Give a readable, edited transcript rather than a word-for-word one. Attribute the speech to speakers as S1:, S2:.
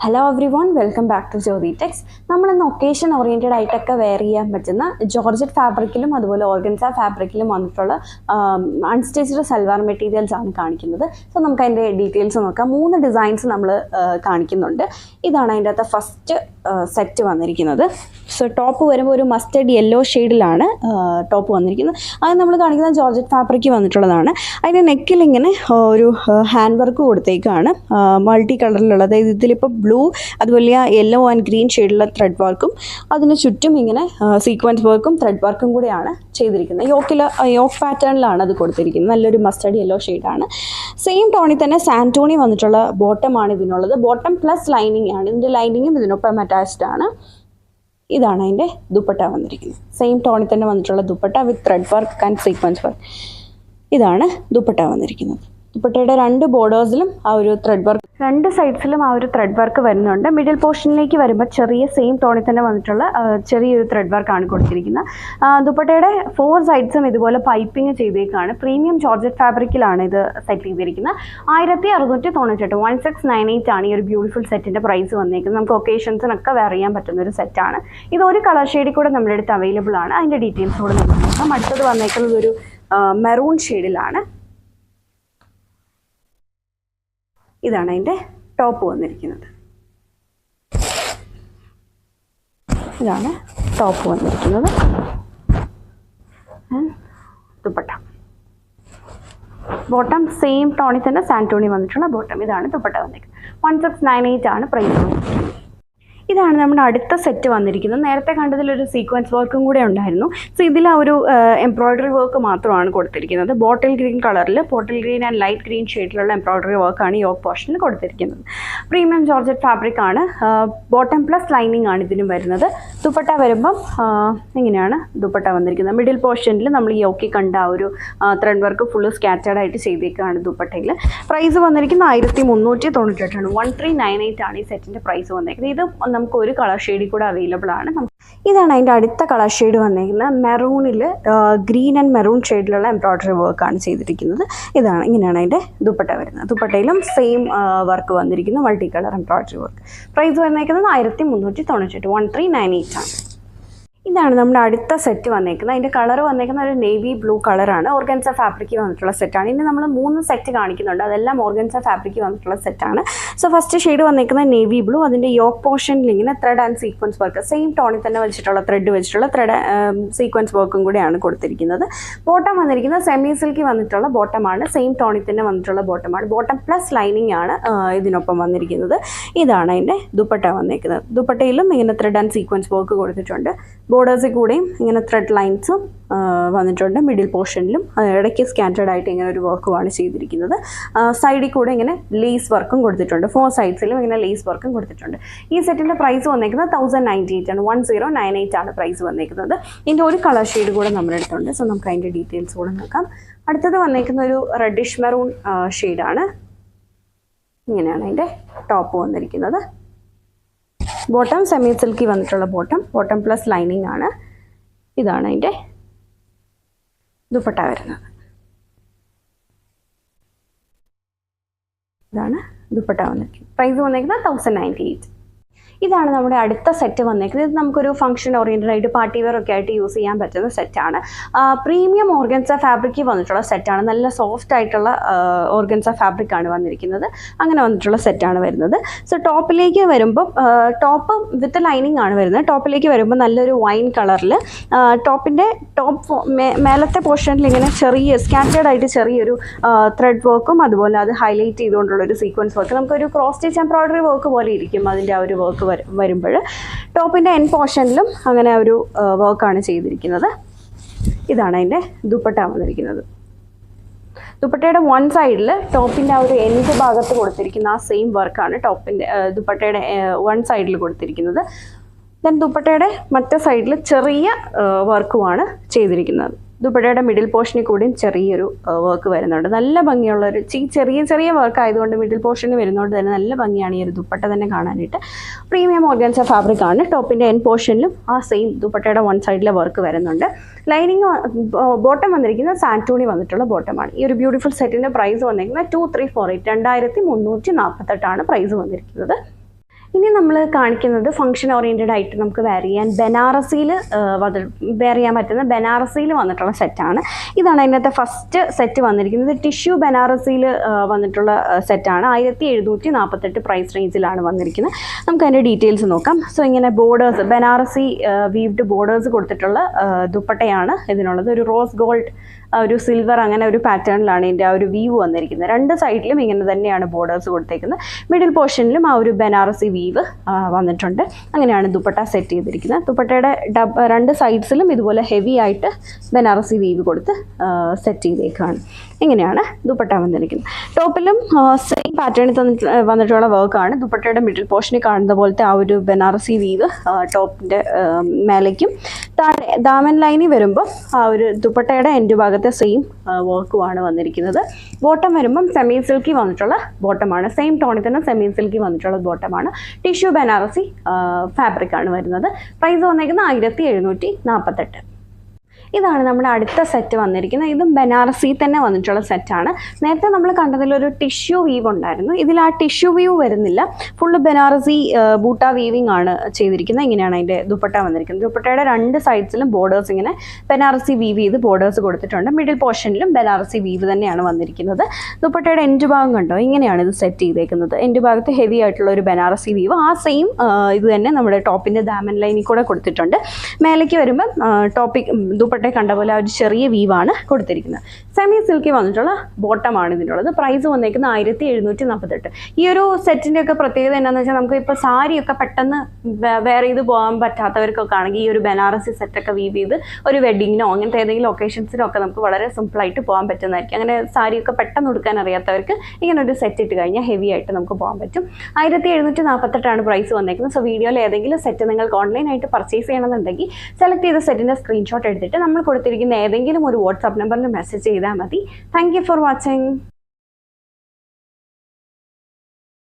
S1: Hello everyone, welcome back to Jyothi Tex. നമ്മളിന്ന് occasion oriented ആയിട്ടൊക്കെ wear ചെയ്യാൻ പറ്റുന്ന ജോർജറ്റ് ഫാബ്രിക്കിലും അതുപോലെ ഓർഗൻസ ഫാബ്രിക്കിലും വന്നിട്ടുള്ള അൺസ്റ്റിച്ച്ഡ് സൽവാർ മെറ്റീരിയൽസ് ആണ് കാണിക്കുന്നത്. സോ നമുക്ക് അതിൻ്റെ ഡീറ്റെയിൽസ് നോക്കാം. 3 ഡിസൈൻസ് നമ്മൾ കാണിക്കുന്നുണ്ട്. ഇതാണ് അതിൻ്റെ അകത്ത് ഫസ്റ്റ് സെറ്റ് വന്നിരിക്കുന്നത്. സോ ടോപ്പ് വരുമ്പോൾ ഒരു മസ്റ്റർഡ് യെല്ലോ ഷെയ്ഡിലാണ് ടോപ്പ് വന്നിരിക്കുന്നത്. അത് നമ്മൾ കാണിക്കുന്നത് ജോർജറ്റ് ഫാബ്രിക് വന്നിട്ടുള്ളതാണ്. അതിൻ്റെ നെക്കിൽ ഇങ്ങനെ ഒരു ഹാൻഡ് വർക്ക് കൊടുത്തേക്കാണ്, മൾട്ടി കളറിലുള്ളത്. ഇതിലിപ്പോൾ ബ്ലൂ അതുപോലെ യെല്ലോ ആൻഡ് ഗ്രീൻ ഷെയ്ഡിലുള്ള ത്രെഡ് വർക്കും അതിന് ചുറ്റും ഇങ്ങനെ സീക്വൻസ് വർക്കും ത്രെഡ് വർക്കും കൂടെയാണ് ചെയ്തിരിക്കുന്നത്. യോക്ക് പാറ്റേണിലാണ് അത് കൊടുത്തിരിക്കുന്നത്. നല്ലൊരു മസ്റ്റർഡ് യെല്ലോ ഷെയ്ഡാണ്. സെയിം ടോണിൽ തന്നെ സാൻറ്റോണി വന്നിട്ടുള്ള ബോട്ടമാണ് ഇതിനുള്ളത്. ബോട്ടം പ്ലസ് ലൈനിങ് ആണ്. ഇതിൻ്റെ ലൈനിങ്ങും ഇതിനൊപ്പം അറ്റാച്ച്ഡ് ആണ്. ഇതാണ് അതിൻ്റെ ദുപ്പട്ട വന്നിരിക്കുന്നത്. സെയിം ടോണിൽ തന്നെ വന്നിട്ടുള്ള ദുപ്പട്ട വിത്ത് thread work and sequence work. ഇതാണ് ദുപ്പട്ട വന്നിരിക്കുന്നത്. ദുപ്പട്ടയുടെ 2 ബോർഡേഴ്സിലും ആ ഒരു ത്രെഡ് വർക്ക്, 2 സൈഡ്സിലും ആ ഒരു ത്രെഡ് വർക്ക് വരുന്നുണ്ട്. മിഡിൽ പോർഷനിലേക്ക് വരുമ്പോൾ ചെറിയ സെയിം ടോണിൽ തന്നെ വന്നിട്ടുള്ള ചെറിയൊരു ത്രെഡ് വർക്കാണ് കൊടുത്തിരിക്കുന്നത്. ദുപ്പട്ടയുടെ 4 സൈഡ്സും ഇതുപോലെ പൈപ്പിംഗ് ചെയ്തേക്കാണ്. പ്രീമിയം ജോർജറ്റ് ഫാബ്രിക്കിലാണ് ഇത് സെറ്റ് ചെയ്തിരിക്കുന്നത്. 1698 1698 ആണ് ഈ ഒരു ബ്യൂട്ടിഫുൾ സെറ്റിൻ്റെ പ്രൈസ് വന്നേക്കുന്നത്. നമുക്ക് ഒക്കേഷൻസിനൊക്കെ വെയർ ചെയ്യാൻ പറ്റുന്ന ഒരു സെറ്റാണ്. ഇത് ഒരു കളർ ഷെയ്ഡിൽ കൂടെ നമ്മുടെ അടുത്ത് അവൈലബിൾ ആണ്. അതിൻ്റെ ഡീറ്റെയിൽസ് കൂടെ നമുക്ക് നോക്കാം. അടുത്തത് വന്നേക്കുന്നത് ഒരു മെറൂൺ ഷെയ്ഡിലാണ്. ഇതാണ് അതിൻ്റെ ടോപ്പ് വന്നിരിക്കുന്നത്. ഇതാണ് ടോപ്പ് വന്നിരിക്കുന്നത്. ദുപ്പട്ട ബോട്ടം സെയിം ടോണിൽ തന്നെ സാൻറ്റോണി വന്നിട്ടുള്ള ബോട്ടം. ഇതാണ് ദുപ്പട്ട വന്നിരിക്കുന്നത്. 1698 ആണ് പ്രൈസ് വന്നിരിക്കുന്നത്. ഇതാണ് നമ്മുടെ അടുത്ത സെറ്റ് വന്നിരിക്കുന്നത്. നേരത്തെ കണ്ടതിലൊരു സീക്വൻസ് വർക്കും കൂടെ ഉണ്ടായിരുന്നു. സോ ഇതിൽ ആ ഒരു എംബ്രോയ്ഡറി വർക്ക് മാത്രമാണ് കൊടുത്തിരിക്കുന്നത്. ബോട്ടിൽ ഗ്രീൻ കളറിൽ, bottle green and light green ഷെയ്ഡിലുള്ള എംബ്രോയ്ഡറി വർക്കാണ് യോക്ക് പോർഷനിൽ കൊടുത്തിരിക്കുന്നത്. പ്രീമിയം ജോർജറ്റ് ഫാബ്രിക് ആണ്. ബോട്ടം പ്ലസ് ലൈനിങ് ആണ് ഇതിനും വരുന്നത്. ദുപ്പട്ട വരുമ്പം ഇങ്ങനെയാണ് ദുപ്പട്ട വന്നിരിക്കുന്നത്. മിഡിൽ പോർഷനിൽ നമ്മൾ ഈ യോക്കി കണ്ട ആ ഒരു ത്രെഡ് വർക്ക് ഫുള്ള് സ്കാറ്റേർഡ് ആയിട്ട് ചെയ്തേക്കാണ് ദുപ്പട്ടയിൽ. പ്രൈസ് വന്നിരിക്കുന്നത് 1398 ആണ്. 1398 ആണ് ഈ സെറ്റിൻ്റെ പ്രൈസ് വന്നിരിക്കുന്നത്. ഇത് നമുക്ക് ഒരു കളർ ഷെയ്ഡിൽ കൂടെ അവൈലബിൾ ആണ്. ഇതാണ് അതിൻ്റെ അടുത്ത കളർ ഷെയ്ഡ് വന്നിരിക്കുന്നത്. മെറൂണിൽ ഗ്രീൻ ആൻഡ് മെറൂൺ ഷെയ്ഡിലുള്ള എംബ്രോയ്ഡറി വർക്കാണ് ചെയ്തിരിക്കുന്നത്. ഇങ്ങനെയാണ് അതിൻ്റെ ദുപ്പട്ട വരുന്നത്. ദുപ്പട്ടയിലും സെയിം വർക്ക് വന്നിരിക്കുന്നു, multi colour embroidery work. Price വന്നിരിക്കുന്നത് 1398 1398 ആണ്. ഇതാണ് നമ്മുടെ അടുത്ത സെറ്റ് വന്നേക്കുന്നത്. അതിൻ്റെ കളർ വന്നേക്കുന്ന ഒരു നേവി ബ്ലൂ കളറാണ്. ഓർഗൻസ ഫാബ്രിക് വന്നിട്ടുള്ള സെറ്റാണ്. ഇനി നമ്മൾ 3 സെറ്റ് കാണിക്കുന്നുണ്ട്. അതെല്ലാം ഓർഗൻസ ഫാബ്രിക് വന്നിട്ടുള്ള സെറ്റാണ്. സോ ഫസ്റ്റ് ഷെയ്ഡ് വന്നേക്കുന്നത് നേവി ബ്ലൂ. അതിൻ്റെ യോക്ക് പോർഷനിൽ ഇങ്ങനെ thread and sequence work same ടോണിൽ തന്നെ വെച്ചിട്ടുള്ള ത്രെഡ് സീക്വൻസ് വർക്കും കൂടെയാണ് കൊടുത്തിരിക്കുന്നത്. ബോട്ടം വന്നിരിക്കുന്നത് സെമി സിൽക്കി വന്നിട്ടുള്ള ബോട്ടമാണ്. സെയിം ടോണിൽ തന്നെ വന്നിട്ടുള്ള ബോട്ടമാണ്. ബോട്ടം പ്ലസ് ലൈനിങ് ആണ് ഇതിനൊപ്പം വന്നിരിക്കുന്നത്. ഇതാണ് അതിൻ്റെ ദുപ്പട്ട വന്നേക്കുന്നത്. ദുപ്പട്ടയിലും ഇങ്ങനെ ത്രെഡ് ആൻഡ് സീക്വൻസ് വർക്ക് കൊടുത്തിട്ടുണ്ട്. ബോർഡേഴ്സിൽ കൂടെയും ഇങ്ങനെ ത്രെഡ് ലൈൻസും വന്നിട്ടുണ്ട്. മിഡിൽ പോർഷനിലും ഇടയ്ക്ക് സ്കാറ്റേർഡ് ആയിട്ട് ഇങ്ങനെ ഒരു വർക്കുമാണ് ചെയ്തിരിക്കുന്നത്. സൈഡിൽ കൂടെ ഇങ്ങനെ ലേസ് വർക്കും കൊടുത്തിട്ടുണ്ട്. 4 സൈഡ്സിലും ഇങ്ങനെ ലേസ് വർക്കും കൊടുത്തിട്ടുണ്ട്. ഈ സെറ്റിൻ്റെ പ്രൈസ് വന്നിരിക്കുന്നത് 1098 ആണ്. 1098 ആണ് പ്രൈസ് വന്നിരിക്കുന്നത്. ഇതിൻ്റെ ഒരു കളർ ഷെയ്ഡ് കൂടെ നമ്മുടെ അടുത്തുണ്ട്. സോ നമുക്ക് അതിൻ്റെ ഡീറ്റെയിൽസ് കൂടെ നോക്കാം. അടുത്തത് വന്നിരിക്കുന്ന ഒരു റെഡിഷ് മെറൂൺ ഷെയ്ഡാണ്. ഇങ്ങനെയാണ് അതിൻ്റെ ടോപ്പ് വന്നിരിക്കുന്നത്. ബോട്ടം സെമി സിൽക്കി വന്നിട്ടുള്ള ബോട്ടം പ്ലസ് ലൈനിങ് ആണ്. ഇതാണ് അതിൻ്റെ ദുപ്പട്ട വരുന്നത്. ഇതാണ് ദുപ്പട്ട വന്നിരിക്കുന്നത്. പ്രൈസ് വന്നിരിക്കുന്നത് 1098. ഇതാണ് നമ്മുടെ അടുത്ത സെറ്റ് വന്നേക്കുന്നത്. ഇത് നമുക്കൊരു ഫംഗ്ഷൻ ഓറിയൻറ്റഡ് ആയിട്ട് പാർട്ടി വെയർ ഒക്കെ ആയിട്ട് യൂസ് ചെയ്യാൻ പറ്റുന്ന സെറ്റാണ്. പ്രീമിയം ഓർഗൻസ ഫാബ്രിക് വന്നിട്ടുള്ള സെറ്റാണ്. നല്ല സോഫ്റ്റ് ആയിട്ടുള്ള ഓർഗൻസ ഫാബ്രിക് ആണ് വന്നിരിക്കുന്നത്. അങ്ങനെ വന്നിട്ടുള്ള സെറ്റാണ് വരുന്നത്. സോ ടോപ്പിലേക്ക് വരുമ്പോൾ ടോപ്പ് വിത്ത് ലൈനിങ് ആണ് വരുന്നത്. ടോപ്പിലേക്ക് വരുമ്പോൾ നല്ലൊരു വൈൻ കളറിൽ ടോപ്പിൻ്റെ മേലത്തെ പോർഷനിൽ ഇങ്ങനെ ചെറിയ സ്കാറ്റേർഡ് ആയിട്ട് ചെറിയൊരു ത്രെഡ് വർക്കും അതുപോലെ അത് ഹൈലൈറ്റ് ചെയ്തുകൊണ്ടുള്ളൊരു സീക്വൻസ് വർക്ക്, നമുക്കൊരു ക്രോസ് സ്റ്റിച്ച് എംബ്രോയ്ഡറി വർക്ക് പോലെ ഇരിക്കും അതിൻ്റെ ആ ഒരു വർക്ക് വരുമ്പോൾ. ടോപ്പിൻ്റെ എൻ പോർഷനിലും അങ്ങനെ ഒരു വർക്കാണ് ചെയ്തിരിക്കുന്നത്. ഇതാണ് അതിൻ്റെ ദുപ്പട്ട വന്നിരിക്കുന്നത്. ദുപ്പട്ടയുടെ 1 സൈഡിൽ ടോപ്പിൻ്റെ ആ ഒരു എൻഡ് ഭാഗത്ത് കൊടുത്തിരിക്കുന്ന ആ സെയിം വർക്കാണ് ദുപ്പട്ടയുടെ 1 സൈഡിൽ കൊടുത്തിരിക്കുന്നത്. ദെൻ ദുപ്പട്ടയുടെ മറ്റേ സൈഡിൽ ചെറിയ വർക്കുമാണ് ചെയ്തിരിക്കുന്നത്. ദുപ്പട്ടയുടെ മിഡിൽ പോർഷനിൽ കൂടിയും ചെറിയൊരു വർക്ക് വരുന്നുണ്ട്. നല്ല ഭംഗിയുള്ളൊരു ചെറിയ വർക്ക് ആയതുകൊണ്ട് മിഡിൽ പോർഷനിൽ വരുന്നതുകൊണ്ട് തന്നെ നല്ല ഭംഗിയാണ് ഈ ഒരു ദുപ്പട്ട തന്നെ കാണാനായിട്ട്. പ്രീമിയം ഓർഗൻസ ഫാബ്രിക് ആണ്. ടോപ്പിൻ്റെ എൻ പോർഷനിലും ആ സെയിം ദുപ്പട്ടയുടെ 1 സൈഡിലെ വർക്ക് വരുന്നുണ്ട്. ലൈനിങ് ബോട്ടം വന്നിരിക്കുന്നത് സാൻറ്റോണി വന്നിട്ടുള്ള ബോട്ടമാണ്. ഈ ഒരു ബ്യൂട്ടിഫുൾ സെറ്റിൻ്റെ പ്രൈസ് വന്നിരിക്കുന്നത് 2348 2348 ആണ് പ്രൈസ് വന്നിരിക്കുന്നത്. ഇനി നമ്മൾ കാണിക്കുന്നത് ഫംഗ്ഷൻ ഓറിയൻറ്റഡ് ആയിട്ട് നമുക്ക് വെയർ ചെയ്യാൻ വെയർ ചെയ്യാൻ പറ്റുന്ന ബനാറസിയിൽ വന്നിട്ടുള്ള സെറ്റാണ്. ഇതാണ് അതിനകത്തെ ഫസ്റ്റ് സെറ്റ് വന്നിരിക്കുന്നത്. ടിഷ്യൂ ബനാറസിയിൽ വന്നിട്ടുള്ള സെറ്റാണ്. 1748 പ്രൈസ് റേഞ്ചിലാണ് വന്നിരിക്കുന്നത്. നമുക്ക് അതിൻ്റെ ഡീറ്റെയിൽസ് നോക്കാം. സോ ഇങ്ങനെ ബോർഡേഴ്സ്, ബനാറസി വീവ്ഡ് ബോർഡേഴ്സ് കൊടുത്തിട്ടുള്ള ദുപ്പട്ടയാണ് ഇതിനുള്ളത്. ഒരു റോസ് ഗോൾഡ്, ഒരു സിൽവർ, അങ്ങനെ ഒരു പാറ്റേണിലാണ് ഇതിൻ്റെ ആ ഒരു വ്യൂ വന്നിരിക്കുന്നത്. രണ്ട് സൈഡിലും ഇങ്ങനെ തന്നെയാണ് ബോർഡേഴ്സ് കൊടുത്തേക്കുന്നത്. മിഡിൽ പോർഷനിലും ആ ഒരു ബനാറസി വീവ് വന്നിട്ടുണ്ട്. അങ്ങനെയാണ് ദുപ്പട്ട സെറ്റ് ചെയ്തിരിക്കുന്നത്. ദുപ്പട്ടയുടെ രണ്ട് സൈഡ്സിലും ഇതുപോലെ ഹെവി ആയിട്ട് ബനാറസി വീവ് കൊടുത്ത് സെറ്റ് ചെയ്തേക്കാണ്. ഇങ്ങനെയാണ് ദുപ്പട്ട വന്നിരിക്കുന്നത്. ടോപ്പിലും സെയിം പാറ്റേണിൽ വന്നിട്ടുള്ള വർക്കാണ്. ദുപ്പട്ടയുടെ മിഡിൽ പോർഷനിൽ കാണുന്ന പോലത്തെ ആ ഒരു ബനാറസി വീവ് ടോപ്പിൻ്റെ മേലേക്കും താഴെ ദാമൻ ലൈനിൽ വരുമ്പോൾ ആ ഒരു ദുപ്പട്ടയുടെ എൻഡ് ഭാഗത്തെ സെയിം വർക്കുമാണ് വന്നിരിക്കുന്നത്. ബോട്ടം വരുമ്പം സെമി സിൽക്കി വന്നിട്ടുള്ള ബോട്ടമാണ്. സെയിം ടോണിൽ തന്നെ സെമി സിൽക്കി വന്നിട്ടുള്ള ബോട്ടമാണ്. ടിഷ്യൂ ബനാറസി ഫാബ്രിക് ആണ് വരുന്നത്. പ്രൈസ് വന്നേക്കുന്നത് 1748. ഇതാണ് നമ്മുടെ അടുത്ത സെറ്റ് വന്നിരിക്കുന്നത്. ഇതും ബനാറസി തന്നെ വന്നിട്ടുള്ള സെറ്റാണ്. നേരത്തെ നമ്മൾ കണ്ടതിലൊരു ടിഷ്യൂ വീവ് ഉണ്ടായിരുന്നു. ഇതിൽ ആ ടിഷ്യൂ വീവ് വരുന്നില്ല. ഫുള്ള് ബനാറസി ബൂട്ട വീവിങ് ആണ് ചെയ്തിരിക്കുന്നത്. ഇങ്ങനെയാണ് അതിൻ്റെ ദുപ്പട്ട വന്നിരിക്കുന്നത്. ദുപ്പട്ടയുടെ രണ്ട് സൈഡ്സിലും ബോർഡേഴ്സ് ഇങ്ങനെ ബനാറസി വീവ് ചെയ്ത് ബോർഡേഴ്സ് കൊടുത്തിട്ടുണ്ട്. മിഡിൽ പോർഷനിലും ബനാറസി വീവ് തന്നെയാണ് വന്നിരിക്കുന്നത്. ദുപ്പട്ടയുടെ എൻഡ് ഭാഗം കണ്ടോ, ഇങ്ങനെയാണ് ഇത് സെറ്റ് ചെയ്തേക്കുന്നത്. എൻഡ് ഭാഗത്ത് ഹെവി ആയിട്ടുള്ള ഒരു ബനാറസി വീവ്, ആ സെയിം ഇത് തന്നെ നമ്മുടെ ടോപ്പിൻ്റെ ദാമൻ ലൈനിൽ കൂടെ കൊടുത്തിട്ടുണ്ട്. മേലേക്ക് വരുമ്പം ദുപ്പട്ട കണ്ട പോലെ ഒരു ചെറിയ വീവാണ് കൊടുത്തിരിക്കുന്നത്. സെമി സിൽക്കി വന്നിട്ടുള്ള ബോട്ടമാണ് ഇതിനുള്ളത്. പ്രൈസ് വന്നേക്കുന്നത് 1748. ഈ ഒരു സെറ്റിൻ്റെ ഒക്കെ പ്രത്യേകത എന്താണെന്ന് വെച്ചാൽ നമുക്ക് ഇപ്പോൾ സാരിയൊക്കെ പെട്ടെന്ന് വെയർ ചെയ്ത് പോകാൻ പറ്റാത്തവർക്കൊക്കെ ആണെങ്കിൽ ഈ ഒരു ബനാറസി സെറ്റൊക്കെ വീവ് ചെയ്ത് ഒരു വെഡിങ്ങിനോ അങ്ങനത്തെ ഏതെങ്കിലും ഒക്കേഷൻസിനോ ഒക്കെ നമുക്ക് വളരെ സിമ്പിളായിട്ട് പോകാൻ പറ്റുന്നതായിരിക്കും. അങ്ങനെ സാരിയൊക്കെ പെട്ടെന്ന് ഉടുക്കാൻ അറിയാത്തവർക്ക് ഇങ്ങനെ ഒരു സെറ്റ് ഇട്ട് കഴിഞ്ഞാൽ ഹെവി ആയിട്ട് നമുക്ക് പോകാൻ പറ്റും. 1748 പ്രൈസ് വന്നേക്കുന്നത്. സോ വീഡിയോയിൽ ഏതെങ്കിലും സെറ്റ് നിങ്ങൾക്ക് ഓൺലൈനായിട്ട് പർച്ചേസ് ചെയ്യണമെന്നുണ്ടെങ്കിൽ സെലക്ട് ചെയ്ത സെറ്റിൻ്റെ സ്ക്രീൻഷോട്ട് എടുത്തിട്ട് നമ്മൾ കൊടുത്തിരിക്കുന്ന ഏതെങ്കിലും ഒരു വാട്സാപ്പ് നമ്പറിൽ മെസ്സേജ് ചെയ്താൽ മതി. Thank you for watching.